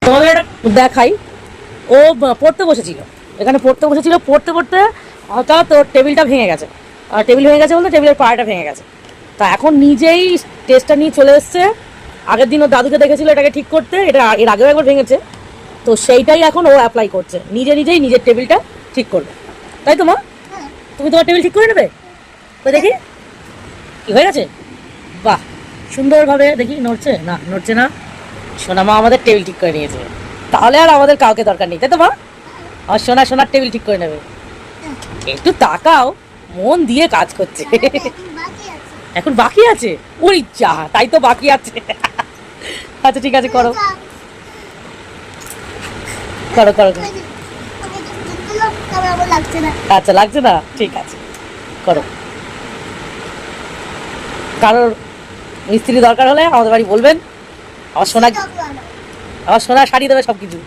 তোমাদের একটা দেখাই। ও পড়তে বসেছিল, এখানে পড়তে বসেছিল, পড়তে পড়তে হঠাৎ ওর টেবিলটা ভেঙে গেছে। আর টেবিল ভেঙে গেছে বলতে টেবিলের পাড়াটা ভেঙে গেছে। তা এখন নিজেই টেস্টটা নিয়ে চলে এসছে। আগের দিন ওর দাদুকে দেখেছিল এটাকে ঠিক করতে, এটা এর আগেও একবার ভেঙেছে। তো সেইটাই এখন ও অ্যাপ্লাই করছে, নিজেই নিজের টেবিলটা ঠিক করবে। তাই তো মা? তুমি তোমার টেবিল ঠিক করে নেবে তো দেখি কি হয়ে গেছে। বাহ, সুন্দরভাবে দেখি। নড়ছে না? নড়ছে না। সোনা মা আমাদের টেবিল ঠিক করে নিয়েছে, তাহলে আর আমাদের কাউকে দরকার নেই, তাই তো মা? আর সোনার টেবিল ঠিক করে নেবে। একটু তাকাও, মন দিয়ে কাজ করছে। এখন বাকি আছে? ওই যা, তাই তো বাকি আছে। আচ্ছা ঠিক আছে, করো করো করো। আচ্ছা লাগছে না, ঠিক আছে করো। কারোর মিস্ত্রি দরকার হলে আমাদের বাড়ি বলবেন। আমার সোনা সারিয়ে দেবে সব কিছু।